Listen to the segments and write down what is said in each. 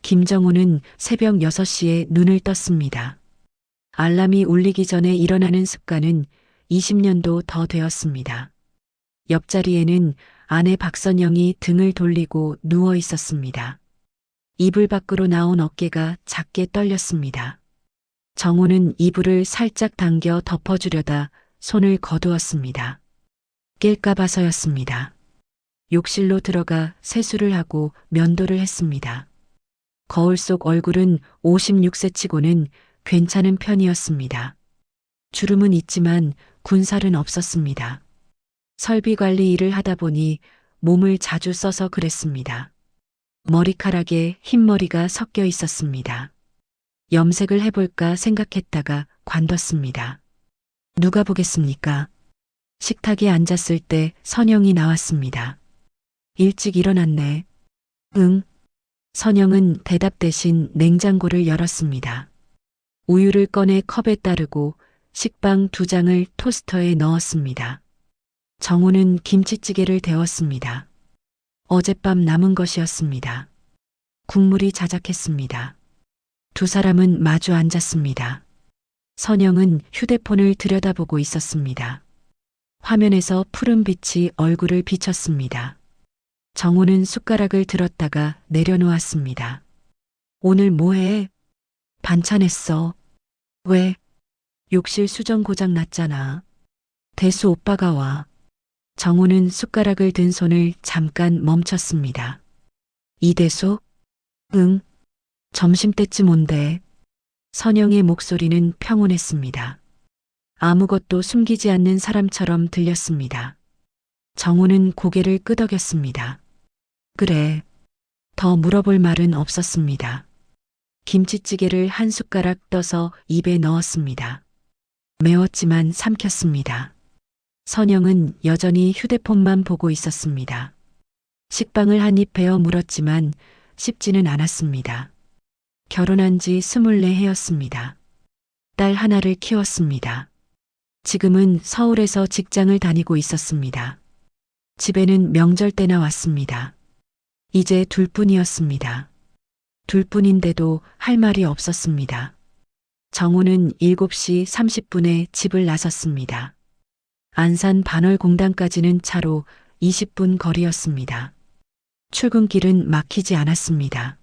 김정우는 새벽 6시에 눈을 떴습니다. 알람이 울리기 전에 일어나는 습관은 20년도 더 되었습니다. 옆자리에는 아내 박선영이 등을 돌리고 누워 있었습니다. 이불 밖으로 나온 어깨가 작게 떨렸습니다. 정우는 이불을 살짝 당겨 덮어주려다 손을 거두었습니다. 깰까 봐서였습니다. 욕실로 들어가 세수를 하고 면도를 했습니다. 거울 속 얼굴은 56세치고는 괜찮은 편이었습니다. 주름은 있지만 군살은 없었습니다. 설비 관리 일을 하다 보니 몸을 자주 써서 그랬습니다. 머리카락에 흰머리가 섞여 있었습니다. 염색을 해볼까 생각했다가 관뒀습니다. 누가 보겠습니까? 식탁에 앉았을 때 선영이 나왔습니다. 일찍 일어났네. 응. 선영은 대답 대신 냉장고를 열었습니다. 우유를 꺼내 컵에 따르고 식빵 2장을 토스터에 넣었습니다. 정우는 김치찌개를 데웠습니다. 어젯밤 남은 것이었습니다. 국물이 자작했습니다. 두 사람은 마주 앉았습니다. 선영은 휴대폰을 들여다보고 있었습니다. 화면에서 푸른 빛이 얼굴을 비쳤습니다. 정우는 숟가락을 들었다가 내려놓았습니다. 오늘 뭐해? 반찬했어. 왜? 욕실 수전 고장 났잖아. 대수 오빠가 와. 정우는 숟가락을 든 손을 잠깐 멈췄습니다. 이대수? 응. 점심때쯤 온대. 선영의 목소리는 평온했습니다. 아무것도 숨기지 않는 사람처럼 들렸습니다. 정우는 고개를 끄덕였습니다. 그래. 더 물어볼 말은 없었습니다. 김치찌개를 한 숟가락 떠서 입에 넣었습니다. 매웠지만 삼켰습니다. 선영은 여전히 휴대폰만 보고 있었습니다. 식빵을 한 입 베어 물었지만 씹지는 않았습니다. 결혼한 지 24해였습니다. 딸 하나를 키웠습니다. 지금은 서울에서 직장을 다니고 있었습니다. 집에는 명절 때나 왔습니다. 이제 둘뿐이었습니다. 둘뿐인데도 할 말이 없었습니다. 정우는 7시 30분에 집을 나섰습니다. 안산 반월공단까지는 차로 20분 거리였습니다. 출근길은 막히지 않았습니다.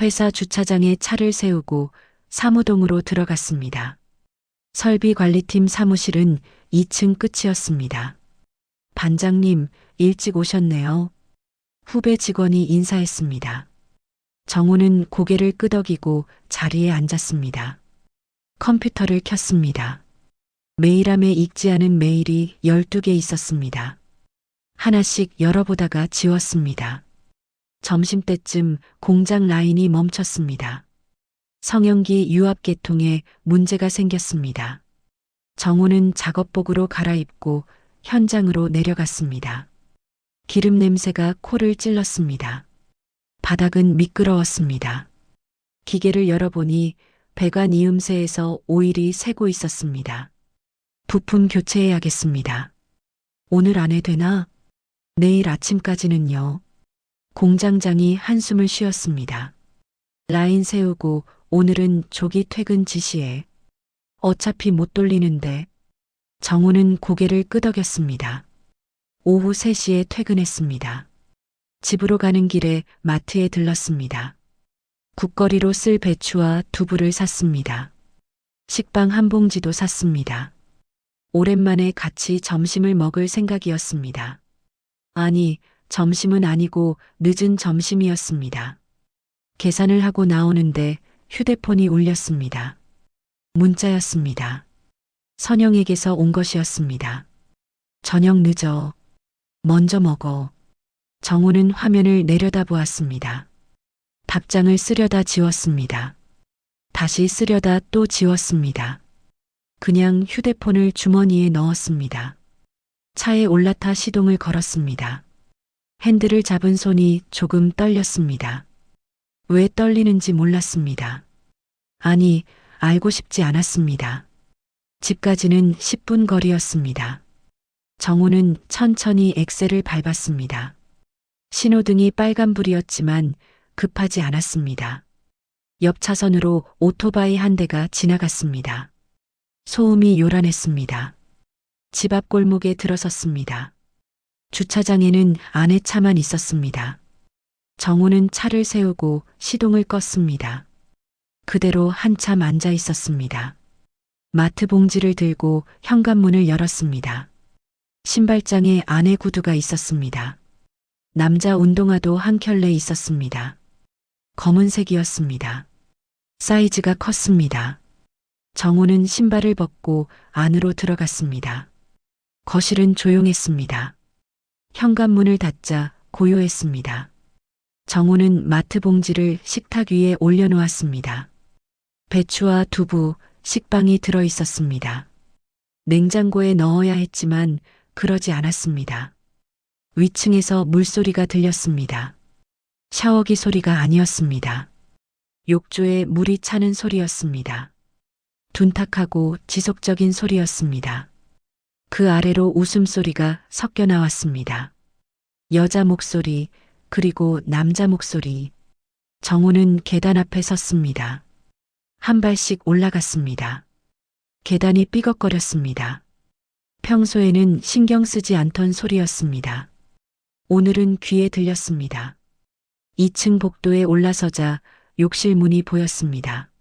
회사 주차장에 차를 세우고 사무동으로 들어갔습니다. 설비관리팀 사무실은 2층 끝이었습니다. 반장님, 일찍 오셨네요. 후배 직원이 인사했습니다. 정우는 고개를 끄덕이고 자리에 앉았습니다. 컴퓨터를 켰습니다. 메일함에 읽지 않은 메일이 12개 있었습니다. 하나씩 열어보다가 지웠습니다. 점심때쯤 공장 라인이 멈췄습니다. 성형기 유압 계통에 문제가 생겼습니다. 정우는 작업복으로 갈아입고 현장으로 내려갔습니다. 기름 냄새가 코를 찔렀습니다. 바닥은 미끄러웠습니다. 기계를 열어보니 배관 이음새에서 오일이 새고 있었습니다. 부품 교체해야겠습니다. 오늘 안에 되나? 내일 아침까지는요. 공장장이 한숨을 쉬었습니다. 라인 세우고 오늘은 조기 퇴근 지시해. 어차피 못 돌리는데. 정우는 고개를 끄덕였습니다. 오후 3시에 퇴근했습니다. 집으로 가는 길에 마트에 들렀습니다. 국거리로 쓸 배추와 두부를 샀습니다. 식빵 한 봉지도 샀습니다. 오랜만에 같이 점심을 먹을 생각이었습니다. 아니, 점심은 아니고 늦은 점심이었습니다. 계산을 하고 나오는데 휴대폰이 울렸습니다. 문자였습니다. 선영에게서 온 것이었습니다. 저녁 늦어. 먼저 먹어. 정우는 화면을 내려다보았습니다. 답장을 쓰려다 지웠습니다. 다시 쓰려다 또 지웠습니다. 그냥 휴대폰을 주머니에 넣었습니다. 차에 올라타 시동을 걸었습니다. 핸들을 잡은 손이 조금 떨렸습니다. 왜 떨리는지 몰랐습니다. 아니, 알고 싶지 않았습니다. 집까지는 10분 거리였습니다. 정우는 천천히 엑셀을 밟았습니다. 신호등이 빨간불이었지만 급하지 않았습니다. 옆 차선으로 오토바이 한 대가 지나갔습니다. 소음이 요란했습니다. 집 앞 골목에 들어섰습니다. 주차장에는 아내 차만 있었습니다. 정우는 차를 세우고 시동을 껐습니다. 그대로 한참 앉아 있었습니다. 마트 봉지를 들고 현관문을 열었습니다. 신발장에 아내 구두가 있었습니다. 남자 운동화도 한 켤레 있었습니다. 검은색이었습니다. 사이즈가 컸습니다. 정우는 신발을 벗고 안으로 들어갔습니다. 거실은 조용했습니다. 현관문을 닫자 고요했습니다. 정우는 마트 봉지를 식탁 위에 올려놓았습니다. 배추와 두부, 식빵이 들어 있었습니다. 냉장고에 넣어야 했지만 그러지 않았습니다. 위층에서 물소리가 들렸습니다. 샤워기 소리가 아니었습니다. 욕조에 물이 차는 소리였습니다. 둔탁하고 지속적인 소리였습니다. 그 아래로 웃음소리가 섞여 나왔습니다. 여자 목소리, 그리고 남자 목소리. 정우는 계단 앞에 섰습니다. 한 발씩 올라갔습니다. 계단이 삐걱거렸습니다. 평소에는 신경 쓰지 않던 소리였습니다. 오늘은 귀에 들렸습니다. 2층 복도에 올라서자 욕실 문이 보였습니다.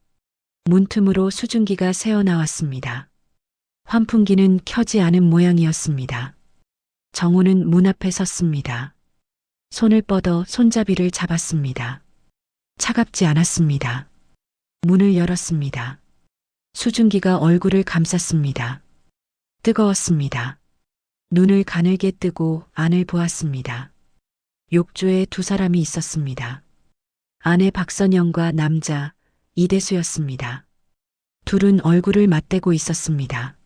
문틈으로 수증기가 새어나왔습니다. 환풍기는 켜지 않은 모양이었습니다. 정우는 문 앞에 섰습니다. 손을 뻗어 손잡이를 잡았습니다. 차갑지 않았습니다. 문을 열었습니다. 수증기가 얼굴을 감쌌습니다. 뜨거웠습니다. 눈을 가늘게 뜨고 안을 보았습니다. 욕조에 두 사람이 있었습니다. 아내 박선영과 남자 이대수였습니다. 둘은 얼굴을 맞대고 있었습니다.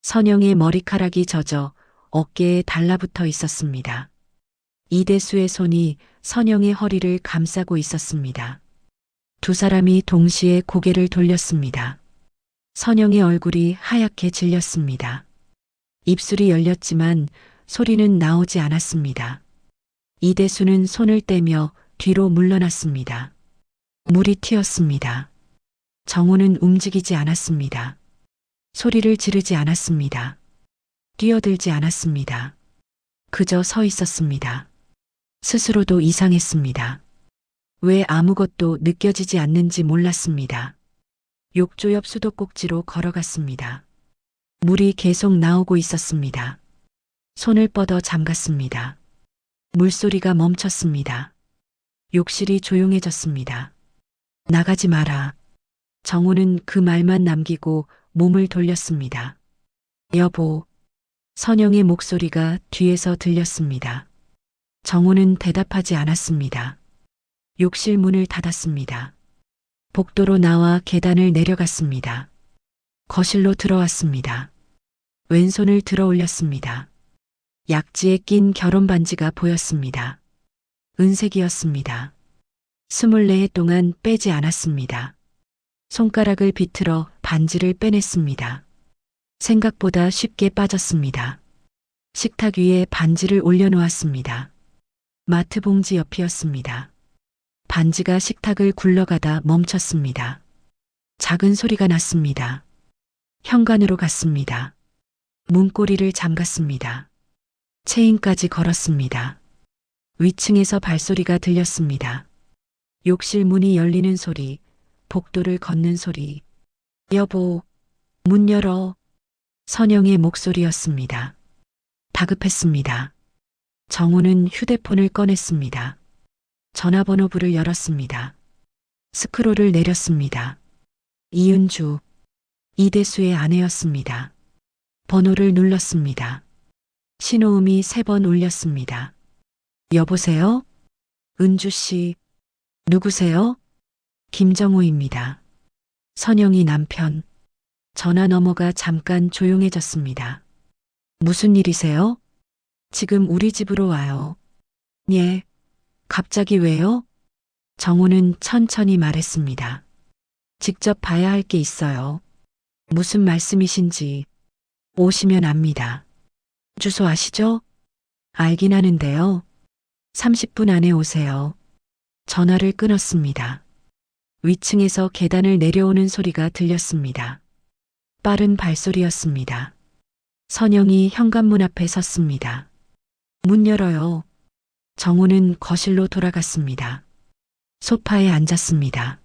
선영의 머리카락이 젖어 어깨에 달라붙어 있었습니다. 이대수의 손이 선영의 허리를 감싸고 있었습니다. 두 사람이 동시에 고개를 돌렸습니다. 선영의 얼굴이 하얗게 질렸습니다. 입술이 열렸지만 소리는 나오지 않았습니다. 이대수는 손을 떼며 뒤로 물러났습니다. 물이 튀었습니다. 정우는 움직이지 않았습니다. 소리를 지르지 않았습니다. 뛰어들지 않았습니다. 그저 서 있었습니다. 스스로도 이상했습니다. 왜 아무것도 느껴지지 않는지 몰랐습니다. 욕조 옆 수도꼭지로 걸어갔습니다. 물이 계속 나오고 있었습니다. 손을 뻗어 잠갔습니다. 물소리가 멈췄습니다. 욕실이 조용해졌습니다. 나가지 마라. 정우는 그 말만 남기고 몸을 돌렸습니다. 여보. 선영의 목소리가 뒤에서 들렸습니다. 정우는 대답하지 않았습니다. 욕실 문을 닫았습니다. 복도로 나와 계단을 내려갔습니다. 거실로 들어왔습니다. 왼손을 들어 올렸습니다. 약지에 낀 결혼 반지가 보였습니다. 은색이었습니다. 24해 동안 빼지 않았습니다. 손가락을 비틀어 반지를 빼냈습니다. 생각보다 쉽게 빠졌습니다. 식탁 위에 반지를 올려놓았습니다. 마트 봉지 옆이었습니다. 반지가 식탁을 굴러가다 멈췄습니다. 작은 소리가 났습니다. 현관으로 갔습니다. 문고리를 잠갔습니다. 체인까지 걸었습니다. 위층에서 발소리가 들렸습니다. 욕실 문이 열리는 소리, 복도를 걷는 소리. 여보, 문 열어. 선영의 목소리였습니다. 다급했습니다. 정우는 휴대폰을 꺼냈습니다. 전화번호부를 열었습니다. 스크롤을 내렸습니다. 이은주, 이대수의 아내였습니다. 번호를 눌렀습니다. 신호음이 3번 울렸습니다. 여보세요? 은주 씨. 누구세요? 김정우입니다. 선영이 남편. 전화 너머가 잠깐 조용해졌습니다. 무슨 일이세요? 지금 우리 집으로 와요. 예. 갑자기 왜요? 정우는 천천히 말했습니다. 직접 봐야 할 게 있어요. 무슨 말씀이신지 오시면 압니다. 주소 아시죠? 알긴 하는데요. 30분 안에 오세요. 전화를 끊었습니다. 위층에서 계단을 내려오는 소리가 들렸습니다. 빠른 발소리였습니다. 선영이 현관문 앞에 섰습니다. 문 열어요. 정우는 거실로 돌아갔습니다. 소파에 앉았습니다.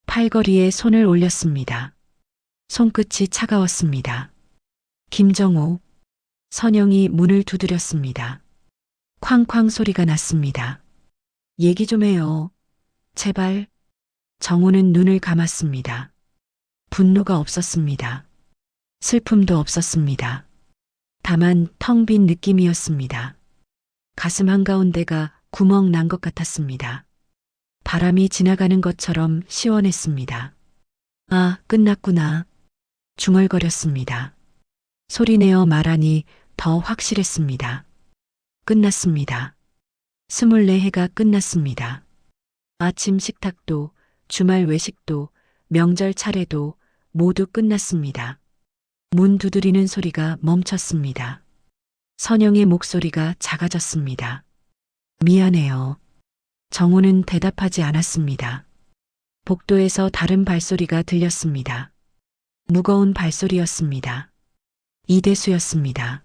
팔걸이에 손을 올렸습니다. 손끝이 차가웠습니다. 김정우. 선영이 문을 두드렸습니다. 쾅쾅 소리가 났습니다. 얘기 좀 해요. 제발. 정우는 눈을 감았습니다. 분노가 없었습니다. 슬픔도 없었습니다. 다만 텅 빈 느낌이었습니다. 가슴 한가운데가 구멍 난 것 같았습니다. 바람이 지나가는 것처럼 시원했습니다. 아, 끝났구나. 중얼거렸습니다. 소리내어 말하니 더 확실했습니다. 끝났습니다. 24해가 끝났습니다. 아침 식탁도, 주말 외식도, 명절 차례도 모두 끝났습니다. 문 두드리는 소리가 멈췄습니다. 선영의 목소리가 작아졌습니다. 미안해요. 정우는 대답하지 않았습니다. 복도에서 다른 발소리가 들렸습니다. 무거운 발소리였습니다. 이대수였습니다.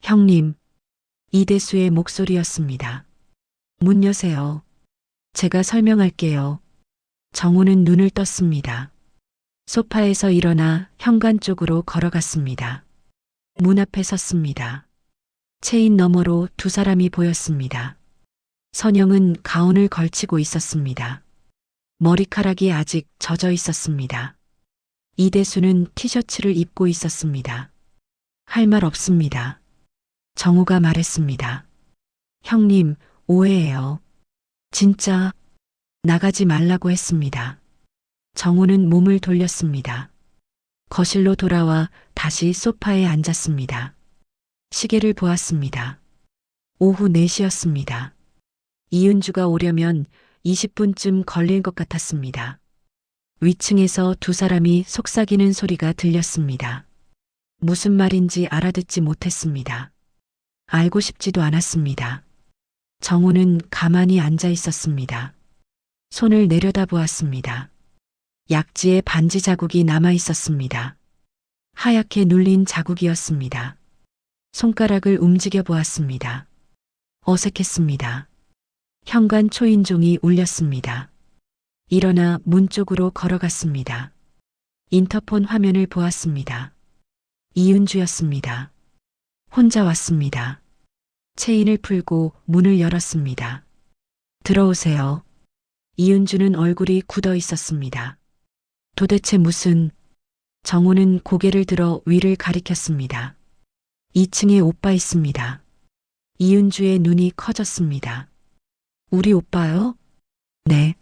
형님. 이대수의 목소리였습니다. 문 여세요. 제가 설명할게요. 정우는 눈을 떴습니다. 소파에서 일어나 현관 쪽으로 걸어갔습니다. 문 앞에 섰습니다. 체인 너머로 두 사람이 보였습니다. 선영은 가운을 걸치고 있었습니다. 머리카락이 아직 젖어 있었습니다. 이대수는 티셔츠를 입고 있었습니다. 할 말 없습니다. 정우가 말했습니다. 형님, 오해예요. 진짜 나가지 말라고 했습니다. 정우는 몸을 돌렸습니다. 거실로 돌아와 다시 소파에 앉았습니다. 시계를 보았습니다. 오후 4시였습니다. 이은주가 오려면 20분쯤 걸릴 것 같았습니다. 위층에서 두 사람이 속삭이는 소리가 들렸습니다. 무슨 말인지 알아듣지 못했습니다. 알고 싶지도 않았습니다. 정우는 가만히 앉아 있었습니다. 손을 내려다보았습니다. 약지에 반지 자국이 남아 있었습니다. 하얗게 눌린 자국이었습니다. 손가락을 움직여 보았습니다. 어색했습니다. 현관 초인종이 울렸습니다. 일어나 문 쪽으로 걸어갔습니다. 인터폰 화면을 보았습니다. 이은주였습니다. 혼자 왔습니다. 체인을 풀고 문을 열었습니다. 들어오세요. 이은주는 얼굴이 굳어 있었습니다. 도대체 무슨... 정우는 고개를 들어 위를 가리켰습니다. 2층에 오빠 있습니다. 이은주의 눈이 커졌습니다. 우리 오빠요? 네.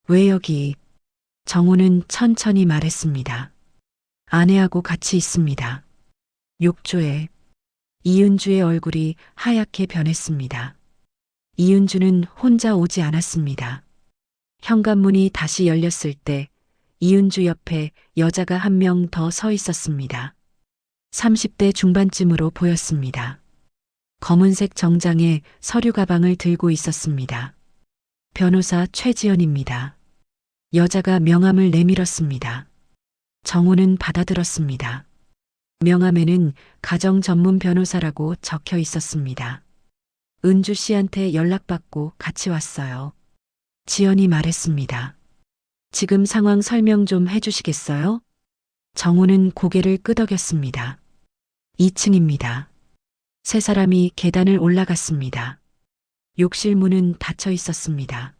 왜 여기? 정우는 천천히 말했습니다. 아내하고 같이 있습니다. 욕조에. 이은주의 얼굴이 하얗게 변했습니다. 이은주는 혼자 오지 않았습니다. 현관문이 다시 열렸을 때 이은주 옆에 여자가 한 명 더 서 있었습니다. 30대 중반쯤으로 보였습니다. 검은색 정장에 서류 가방을 들고 있었습니다. 변호사 최지연입니다. 여자가 명함을 내밀었습니다. 정우는 받아들었습니다. 명함에는 가정 전문 변호사라고 적혀 있었습니다. 은주 씨한테 연락받고 같이 왔어요. 지연이 말했습니다. 지금 상황 설명 좀 해주시겠어요? 정우는 고개를 끄덕였습니다. 2층입니다. 세 사람이 계단을 올라갔습니다. 욕실 문은 닫혀 있었습니다.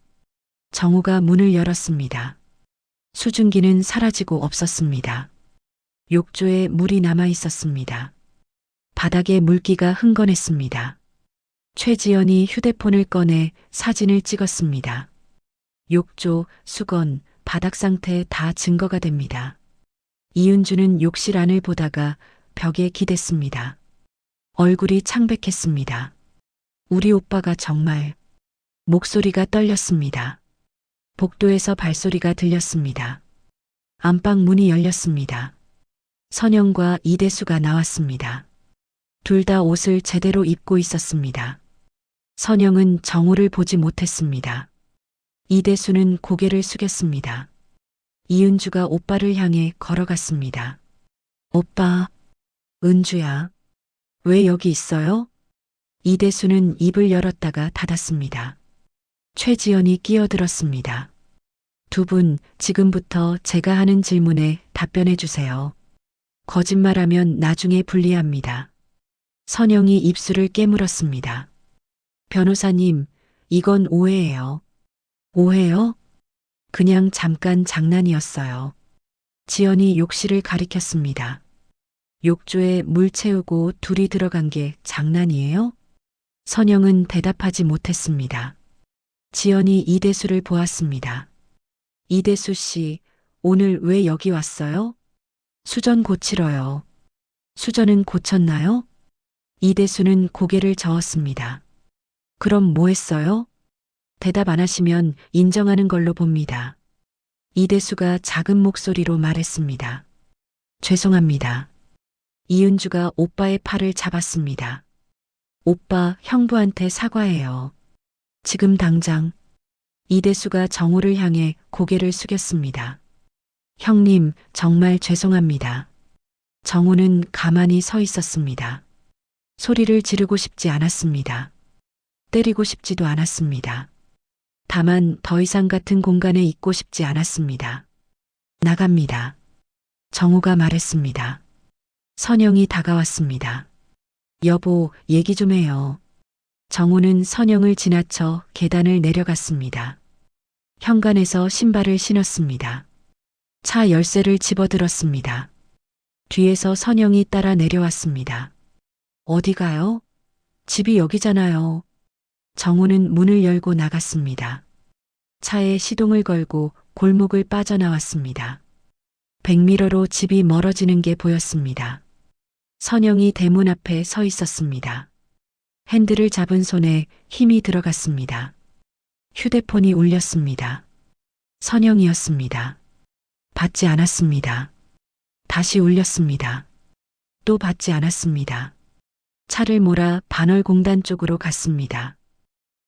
정우가 문을 열었습니다. 수증기는 사라지고 없었습니다. 욕조에 물이 남아 있었습니다. 바닥에 물기가 흥건했습니다. 최지연이 휴대폰을 꺼내 사진을 찍었습니다. 욕조, 수건, 바닥 상태 다 증거가 됩니다. 이은주는 욕실 안을 보다가 벽에 기댔습니다. 얼굴이 창백했습니다. 우리 오빠가 정말... 목소리가 떨렸습니다. 복도에서 발소리가 들렸습니다. 안방 문이 열렸습니다. 선영과 이대수가 나왔습니다. 둘 다 옷을 제대로 입고 있었습니다. 선영은 정우를 보지 못했습니다. 이대수는 고개를 숙였습니다. 이은주가 오빠를 향해 걸어갔습니다. 오빠, 은주야, 왜 여기 있어요? 이대수는 입을 열었다가 닫았습니다. 최지연이 끼어들었습니다. 두 분, 지금부터 제가 하는 질문에 답변해 주세요. 거짓말하면 나중에 불리합니다. 선영이 입술을 깨물었습니다. 변호사님, 이건 오해예요. 오해요? 그냥 잠깐 장난이었어요. 지연이 욕실을 가리켰습니다. 욕조에 물 채우고 둘이 들어간 게 장난이에요? 선영은 대답하지 못했습니다. 지연이 이대수를 보았습니다. 이대수 씨, 오늘 왜 여기 왔어요? 수전 고치러요. 수전은 고쳤나요? 이대수는 고개를 저었습니다. 그럼 뭐 했어요? 대답 안 하시면 인정하는 걸로 봅니다. 이대수가 작은 목소리로 말했습니다. 죄송합니다. 이은주가 오빠의 팔을 잡았습니다. 오빠, 형부한테 사과해요. 지금 당장. 이대수가 정우를 향해 고개를 숙였습니다. 형님, 정말 죄송합니다. 정우는 가만히 서 있었습니다. 소리를 지르고 싶지 않았습니다. 때리고 싶지도 않았습니다. 다만 더 이상 같은 공간에 있고 싶지 않았습니다. 나갑니다. 정우가 말했습니다. 선영이 다가왔습니다. 여보, 얘기 좀 해요. 정우는 선영을 지나쳐 계단을 내려갔습니다. 현관에서 신발을 신었습니다. 차 열쇠를 집어들었습니다. 뒤에서 선영이 따라 내려왔습니다. 어디 가요? 집이 여기잖아요. 정우는 문을 열고 나갔습니다. 차에 시동을 걸고 골목을 빠져나왔습니다. 백미러로 집이 멀어지는 게 보였습니다. 선영이 대문 앞에 서 있었습니다. 핸들을 잡은 손에 힘이 들어갔습니다. 휴대폰이 울렸습니다. 선영이었습니다. 받지 않았습니다. 다시 울렸습니다. 또 받지 않았습니다. 차를 몰아 반월공단 쪽으로 갔습니다.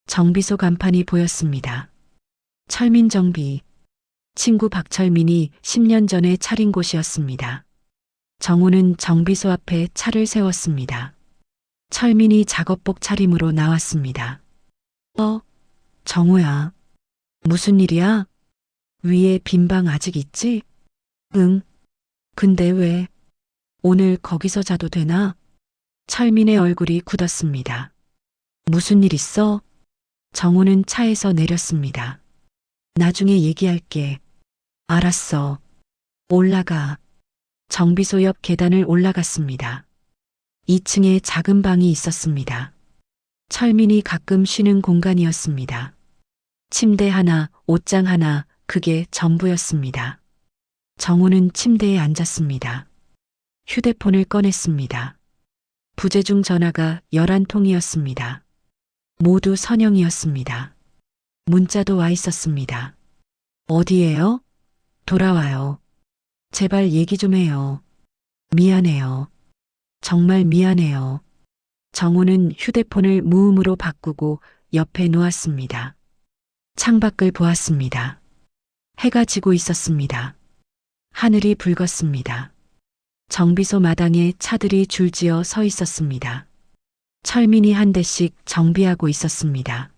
정비소 간판이 보였습니다. 철민정비. 친구 박철민이 10년 전에 차린 곳이었습니다. 정우는 정비소 앞에 차를 세웠습니다. 철민이 작업복 차림으로 나왔습니다. 정우야. 무슨 일이야? 위에 빈 방 아직 있지? 응. 근데 왜? 오늘 거기서 자도 되나? 철민의 얼굴이 굳었습니다. 무슨 일 있어? 정우는 차에서 내렸습니다. 나중에 얘기할게. 알았어. 올라가. 정비소 옆 계단을 올라갔습니다. 2층에 작은 방이 있었습니다. 철민이 가끔 쉬는 공간이었습니다. 침대 하나, 옷장 하나, 그게 전부였습니다. 정우는 침대에 앉았습니다. 휴대폰을 꺼냈습니다. 부재중 전화가 11통이었습니다. 모두 선영이었습니다. 문자도 와 있었습니다. 어디에요? 돌아와요. 제발 얘기 좀 해요. 미안해요. 정말 미안해요. 정우는 휴대폰을 무음으로 바꾸고 옆에 놓았습니다. 창밖을 보았습니다. 해가 지고 있었습니다. 하늘이 붉었습니다. 정비소 마당에 차들이 줄지어 서 있었습니다. 철민이 한 대씩 정비하고 있었습니다.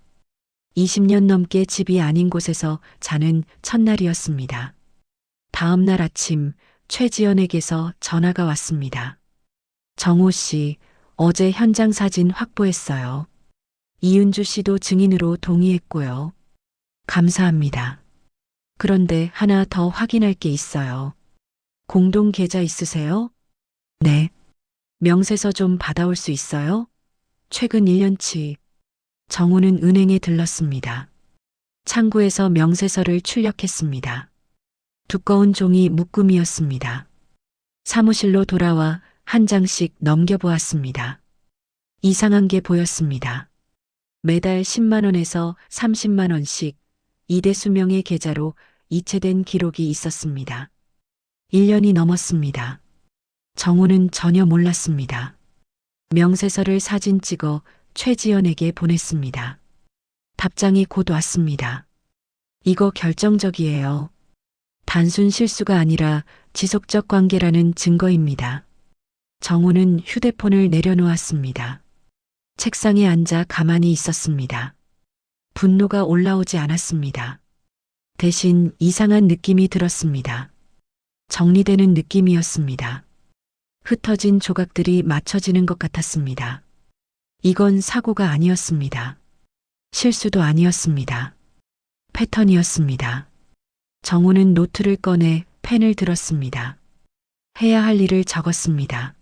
20년 넘게 집이 아닌 곳에서 자는 첫날이었습니다. 다음 날 아침 최지연에게서 전화가 왔습니다. 정우 씨, 어제 현장 사진 확보했어요. 이은주 씨도 증인으로 동의했고요. 감사합니다. 그런데 하나 더 확인할 게 있어요. 공동 계좌 있으세요? 네. 명세서 좀 받아올 수 있어요? 최근 1년치. 정우는 은행에 들렀습니다. 창구에서 명세서를 출력했습니다. 두꺼운 종이 묶음이었습니다. 사무실로 돌아와 한 장씩 넘겨보았습니다. 이상한 게 보였습니다. 매달 10만 원에서 30만 원씩 이대수 명의 계좌로 이체된 기록이 있었습니다. 1년이 넘었습니다. 정우는 전혀 몰랐습니다. 명세서를 사진 찍어 최지연에게 보냈습니다. 답장이 곧 왔습니다. 이거 결정적이에요. 단순 실수가 아니라 지속적 관계라는 증거입니다. 정우는 휴대폰을 내려놓았습니다. 책상에 앉아 가만히 있었습니다. 분노가 올라오지 않았습니다. 대신 이상한 느낌이 들었습니다. 정리되는 느낌이었습니다. 흩어진 조각들이 맞춰지는 것 같았습니다. 이건 사고가 아니었습니다. 실수도 아니었습니다. 패턴이었습니다. 정우는 노트를 꺼내 펜을 들었습니다. 해야 할 일을 적었습니다.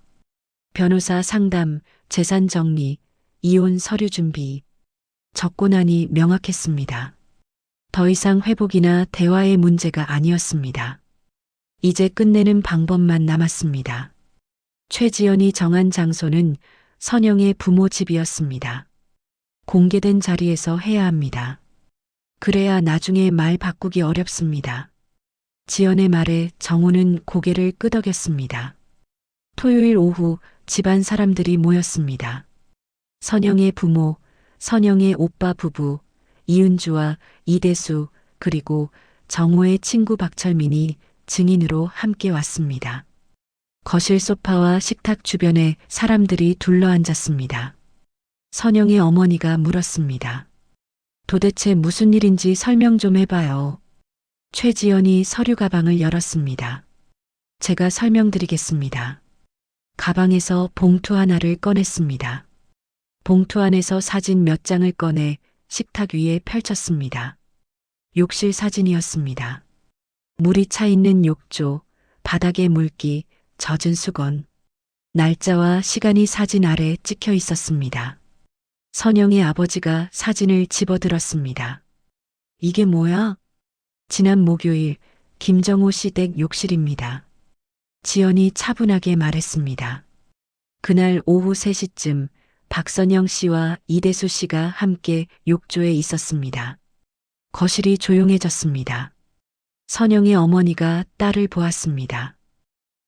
변호사 상담, 재산 정리, 이혼 서류 준비. 적고 나니 명확했습니다. 더 이상 회복이나 대화의 문제가 아니었습니다. 이제 끝내는 방법만 남았습니다. 최지연이 정한 장소는 선영의 부모 집이었습니다. 공개된 자리에서 해야 합니다. 그래야 나중에 말 바꾸기 어렵습니다. 지연의 말에 정우는 고개를 끄덕였습니다. 토요일 오후 집안 사람들이 모였습니다. 선영의 부모, 선영의 오빠 부부, 이은주와 이대수, 그리고 정호의 친구 박철민이 증인으로 함께 왔습니다. 거실 소파와 식탁 주변에 사람들이 둘러앉았습니다. 선영의 어머니가 물었습니다. 도대체 무슨 일인지 설명 좀 해봐요. 최지연이 서류 가방을 열었습니다. 제가 설명드리겠습니다. 가방에서 봉투 하나를 꺼냈습니다. 봉투 안에서 사진 몇 장을 꺼내 식탁 위에 펼쳤습니다. 욕실 사진이었습니다. 물이 차 있는 욕조, 바닥에 물기, 젖은 수건, 날짜와 시간이 사진 아래 찍혀 있었습니다. 선영의 아버지가 사진을 집어들었습니다. 이게 뭐야? 지난 목요일 김정호 씨 댁 욕실입니다. 지연이 차분하게 말했습니다. 그날 오후 3시쯤 박선영 씨와 이대수 씨가 함께 욕조에 있었습니다. 거실이 조용해졌습니다. 선영의 어머니가 딸을 보았습니다.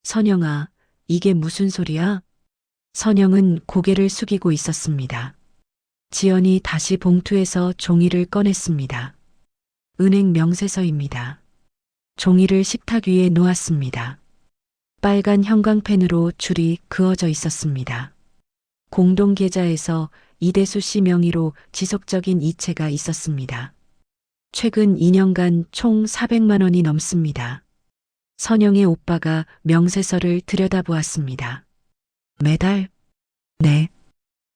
선영아, 이게 무슨 소리야? 선영은 고개를 숙이고 있었습니다. 지연이 다시 봉투에서 종이를 꺼냈습니다. 은행 명세서입니다. 종이를 식탁 위에 놓았습니다. 빨간 형광펜으로 줄이 그어져 있었습니다. 공동계좌에서 이대수 씨 명의로 지속적인 이체가 있었습니다. 최근 2년간 총 400만 원이 넘습니다. 선영의 오빠가 명세서를 들여다보았습니다. 매달? 네.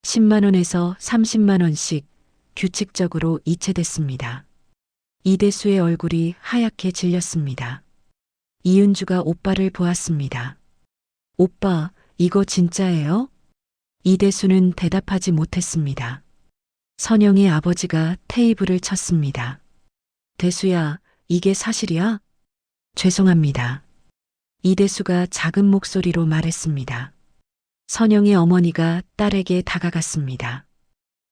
10만 원에서 30만 원씩 규칙적으로 이체됐습니다. 이대수의 얼굴이 하얗게 질렸습니다. 이은주가 오빠를 보았습니다. 오빠, 이거 진짜예요? 이대수는 대답하지 못했습니다. 선영의 아버지가 테이블을 쳤습니다. 대수야, 이게 사실이야? 죄송합니다. 이대수가 작은 목소리로 말했습니다. 선영의 어머니가 딸에게 다가갔습니다.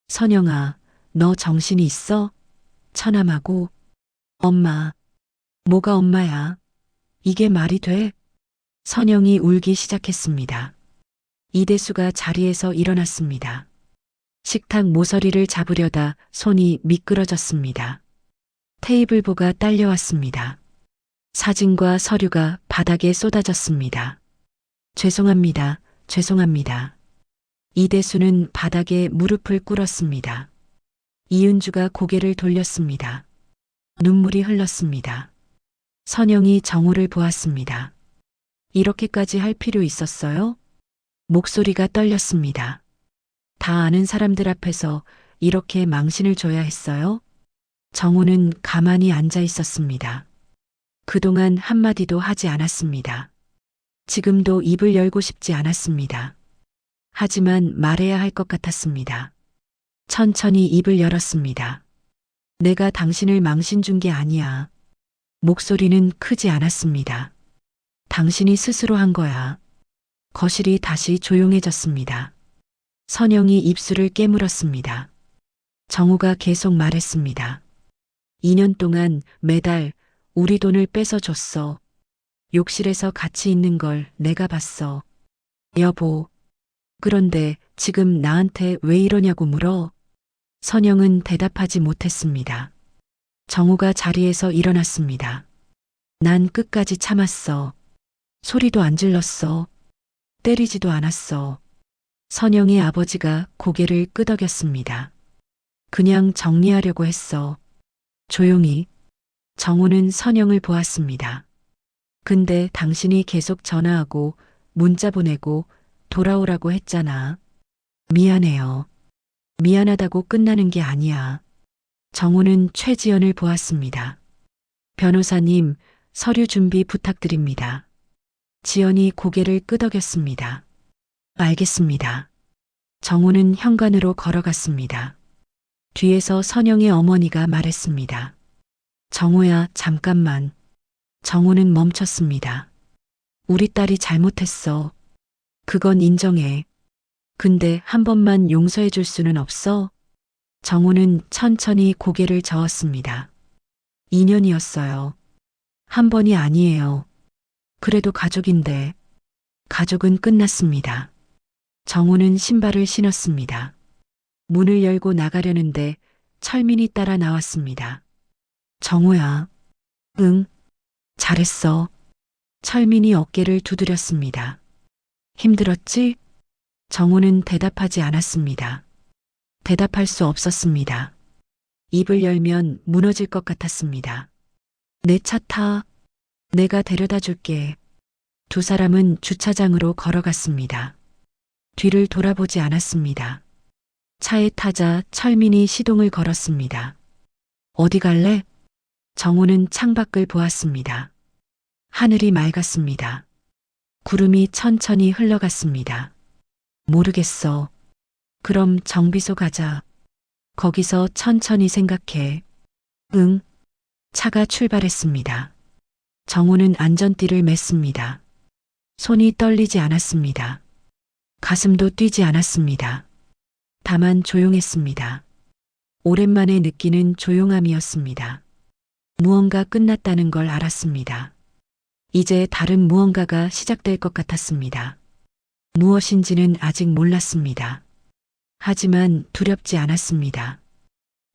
선영아, 너 정신이 있어? 처남하고. 엄마. 뭐가 엄마야? 이게 말이 돼? 선영이 울기 시작했습니다. 이대수가 자리에서 일어났습니다. 식탁 모서리를 잡으려다 손이 미끄러졌습니다. 테이블보가 딸려왔습니다. 사진과 서류가 바닥에 쏟아졌습니다. 죄송합니다. 죄송합니다. 이대수는 바닥에 무릎을 꿇었습니다. 이은주가 고개를 돌렸습니다. 눈물이 흘렀습니다. 선영이 정우를 보았습니다. 이렇게까지 할 필요 있었어요? 목소리가 떨렸습니다. 다 아는 사람들 앞에서 이렇게 망신을 줘야 했어요? 정우는 가만히 앉아 있었습니다. 그동안 한마디도 하지 않았습니다. 지금도 입을 열고 싶지 않았습니다. 하지만 말해야 할 것 같았습니다. 천천히 입을 열었습니다. 내가 당신을 망신 준 게 아니야. 목소리는 크지 않았습니다. 당신이 스스로 한 거야. 거실이 다시 조용해졌습니다. 선영이 입술을 깨물었습니다. 정우가 계속 말했습니다. 2년 동안 매달 우리 돈을 뺏어 줬어. 욕실에서 같이 있는 걸 내가 봤어. 여보. 그런데 지금 나한테 왜 이러냐고 물어? 선영은 대답하지 못했습니다. 정우가 자리에서 일어났습니다. 난 끝까지 참았어. 소리도 안 질렀어. 때리지도 않았어. 선영의 아버지가 고개를 끄덕였습니다. 그냥 정리하려고 했어. 조용히. 정우는 선영을 보았습니다. 근데 당신이 계속 전화하고 문자 보내고 돌아오라고 했잖아. 미안해요. 미안하다고 끝나는 게 아니야. 정우는 최지연을 보았습니다. 변호사님, 서류 준비 부탁드립니다. 지연이 고개를 끄덕였습니다. 알겠습니다. 정우는 현관으로 걸어갔습니다. 뒤에서 선영의 어머니가 말했습니다. 정우야, 잠깐만. 정우는 멈췄습니다. 우리 딸이 잘못했어. 그건 인정해. 근데 한 번만 용서해 줄 수는 없어? 정우는 천천히 고개를 저었습니다. 2년이었어요. 한 번이 아니에요. 그래도 가족인데. 가족은 끝났습니다. 정우는 신발을 신었습니다. 문을 열고 나가려는데 철민이 따라 나왔습니다. 정우야. 응. 잘했어. 철민이 어깨를 두드렸습니다. 힘들었지? 정우는 대답하지 않았습니다. 대답할 수 없었습니다. 입을 열면 무너질 것 같았습니다. 내 차 타. 내가 데려다 줄게. 두 사람은 주차장으로 걸어갔습니다. 뒤를 돌아보지 않았습니다. 차에 타자 철민이 시동을 걸었습니다. 어디 갈래? 정우는 창밖을 보았습니다. 하늘이 맑았습니다. 구름이 천천히 흘러갔습니다. 모르겠어. 그럼 정비소 가자. 거기서 천천히 생각해. 응. 차가 출발했습니다. 정우는 안전띠를 맸습니다. 손이 떨리지 않았습니다. 가슴도 뛰지 않았습니다. 다만 조용했습니다. 오랜만에 느끼는 조용함이었습니다. 무언가 끝났다는 걸 알았습니다. 이제 다른 무언가가 시작될 것 같았습니다. 무엇인지는 아직 몰랐습니다. 하지만 두렵지 않았습니다.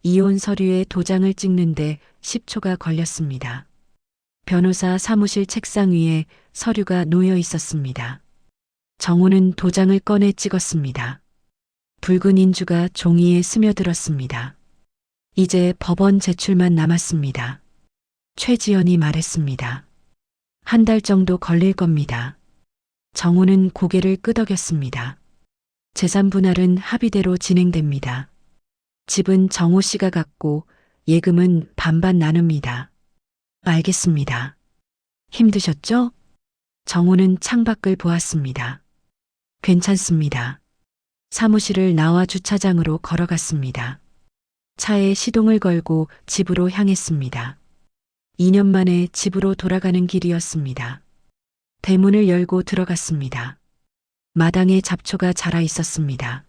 이혼 서류에 도장을 찍는데 10초가 걸렸습니다. 변호사 사무실 책상 위에 서류가 놓여 있었습니다. 정우는 도장을 꺼내 찍었습니다. 붉은 인주가 종이에 스며들었습니다. 이제 법원 제출만 남았습니다. 최지연이 말했습니다. 한 달 정도 걸릴 겁니다. 정우는 고개를 끄덕였습니다. 재산 분할은 합의대로 진행됩니다. 집은 정우 씨가 갖고 예금은 반반 나눕니다. 알겠습니다. 힘드셨죠? 정우는 창밖을 보았습니다. 괜찮습니다. 사무실을 나와 주차장으로 걸어갔습니다. 차에 시동을 걸고 집으로 향했습니다. 2년 만에 집으로 돌아가는 길이었습니다. 대문을 열고 들어갔습니다. 마당에 잡초가 자라 있었습니다.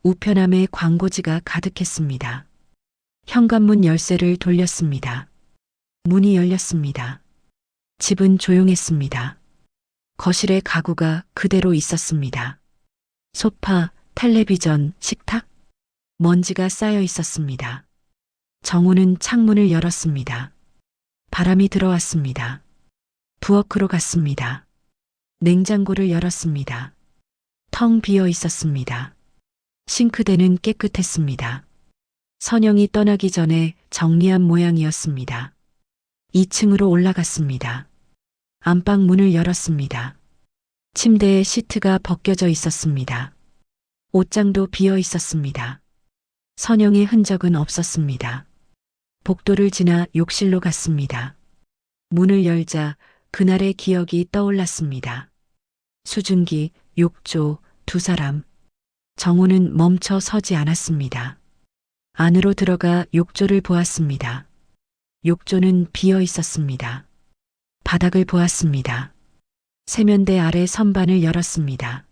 우편함에 광고지가 가득했습니다. 현관문 열쇠를 돌렸습니다. 문이 열렸습니다. 집은 조용했습니다. 거실에 가구가 그대로 있었습니다. 소파, 텔레비전, 식탁, 먼지가 쌓여 있었습니다. 정우는 창문을 열었습니다. 바람이 들어왔습니다. 부엌으로 갔습니다. 냉장고를 열었습니다. 텅 비어 있었습니다. 싱크대는 깨끗했습니다. 선영이 떠나기 전에 정리한 모양이었습니다. 2층으로 올라갔습니다. 안방 문을 열었습니다. 침대에 시트가 벗겨져 있었습니다. 옷장도 비어 있었습니다. 선영의 흔적은 없었습니다. 복도를 지나 욕실로 갔습니다. 문을 열자 그날의 기억이 떠올랐습니다. 수증기, 욕조, 두 사람. 정우는 멈춰 서지 않았습니다. 안으로 들어가 욕조를 보았습니다. 욕조는 비어 있었습니다. 바닥을 보았습니다. 세면대 아래 선반을 열었습니다.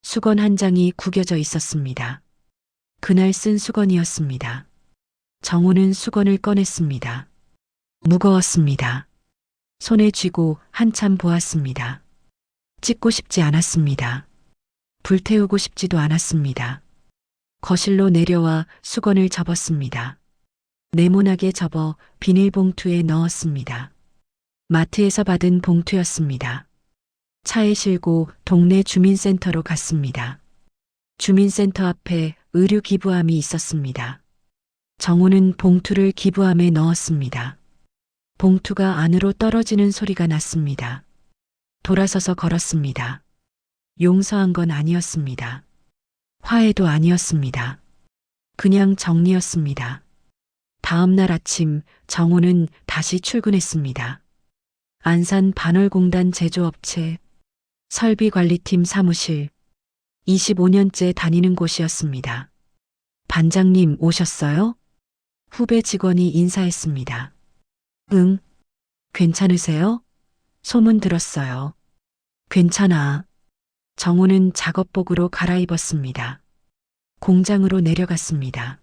수건 한 장이 구겨져 있었습니다. 그날 쓴 수건이었습니다. 정우는 수건을 꺼냈습니다. 무거웠습니다. 손에 쥐고 한참 보았습니다. 찍고 싶지 않았습니다. 불태우고 싶지도 않았습니다. 거실로 내려와 수건을 접었습니다. 네모나게 접어 비닐봉투에 넣었습니다. 마트에서 받은 봉투였습니다. 차에 실고 동네 주민센터로 갔습니다. 주민센터 앞에 의류 기부함이 있었습니다. 정우는 봉투를 기부함에 넣었습니다. 봉투가 안으로 떨어지는 소리가 났습니다. 돌아서서 걸었습니다. 용서한 건 아니었습니다. 화해도 아니었습니다. 그냥 정리였습니다. 다음 날 아침 정우는 다시 출근했습니다. 안산 반월공단 제조업체 설비관리팀 사무실 25년째 다니는 곳이었습니다. 반장님 오셨어요? 후배 직원이 인사했습니다. 응, 괜찮으세요? 소문 들었어요. 괜찮아. 정우는 작업복으로 갈아입었습니다. 공장으로 내려갔습니다.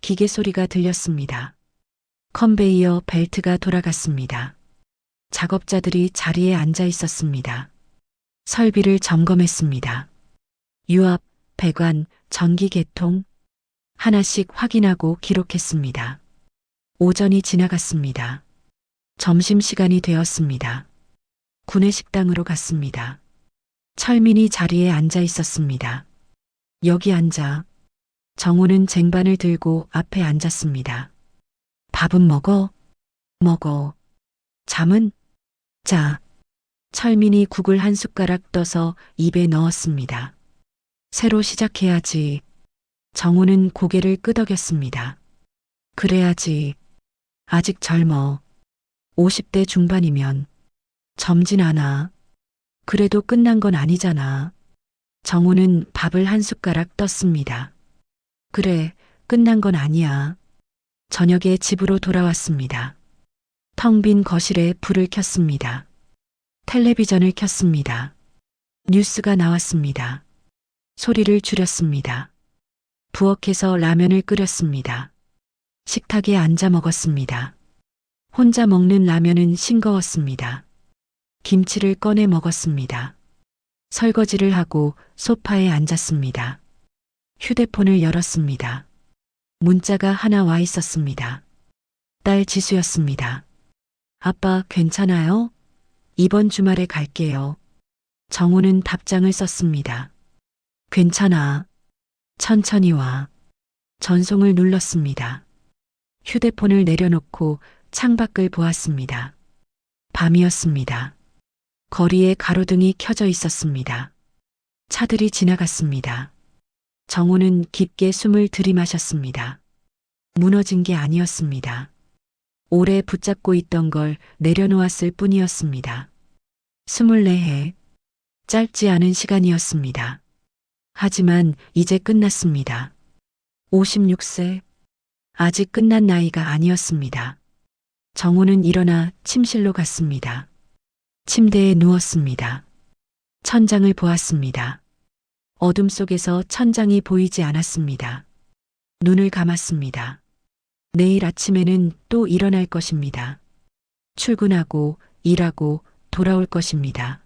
기계 소리가 들렸습니다. 컨베이어 벨트가 돌아갔습니다. 작업자들이 자리에 앉아 있었습니다. 설비를 점검했습니다. 유압, 배관, 전기 개통 하나씩 확인하고 기록했습니다. 오전이 지나갔습니다. 점심시간이 되었습니다. 구내식당으로 갔습니다. 철민이 자리에 앉아 있었습니다. 여기 앉아. 정우는 쟁반을 들고 앞에 앉았습니다. 밥은 먹어? 먹어. 잠은? 자. 철민이 국을 한 숟가락 떠서 입에 넣었습니다. 새로 시작해야지. 정우는 고개를 끄덕였습니다. 그래야지. 아직 젊어. 50대 중반이면 젊진 않아. 그래도 끝난 건 아니잖아. 정우는 밥을 한 숟가락 떴습니다. 그래, 끝난 건 아니야. 저녁에 집으로 돌아왔습니다. 텅 빈 거실에 불을 켰습니다. 텔레비전을 켰습니다. 뉴스가 나왔습니다. 소리를 줄였습니다. 부엌에서 라면을 끓였습니다. 식탁에 앉아 먹었습니다. 혼자 먹는 라면은 싱거웠습니다. 김치를 꺼내 먹었습니다. 설거지를 하고 소파에 앉았습니다. 휴대폰을 열었습니다. 문자가 하나 와 있었습니다. 딸 지수였습니다. 아빠 괜찮아요? 이번 주말에 갈게요. 정우는 답장을 썼습니다. 괜찮아. 천천히 와. 전송을 눌렀습니다. 휴대폰을 내려놓고 창밖을 보았습니다. 밤이었습니다. 거리에 가로등이 켜져 있었습니다. 차들이 지나갔습니다. 정우는 깊게 숨을 들이마셨습니다. 무너진 게 아니었습니다. 오래 붙잡고 있던 걸 내려놓았을 뿐이었습니다. 24해. 짧지 않은 시간이었습니다. 하지만 이제 끝났습니다. 56세. 아직 끝난 나이가 아니었습니다. 정우는 일어나 침실로 갔습니다. 침대에 누웠습니다. 천장을 보았습니다. 어둠 속에서 천장이 보이지 않았습니다. 눈을 감았습니다. 내일 아침에는 또 일어날 것입니다. 출근하고 일하고 돌아올 것입니다.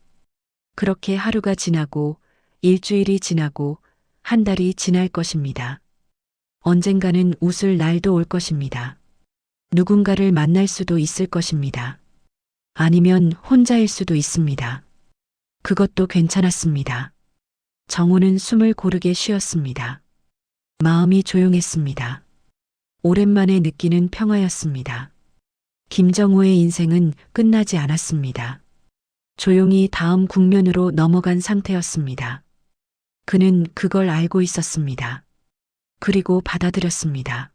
그렇게 하루가 지나고 일주일이 지나고 한 달이 지날 것입니다. 언젠가는 웃을 날도 올 것입니다. 누군가를 만날 수도 있을 것입니다. 아니면 혼자일 수도 있습니다. 그것도 괜찮았습니다. 정우는 숨을 고르게 쉬었습니다. 마음이 조용했습니다. 오랜만에 느끼는 평화였습니다. 김정우의 인생은 끝나지 않았습니다. 조용히 다음 국면으로 넘어간 상태였습니다. 그는 그걸 알고 있었습니다. 그리고 받아들였습니다.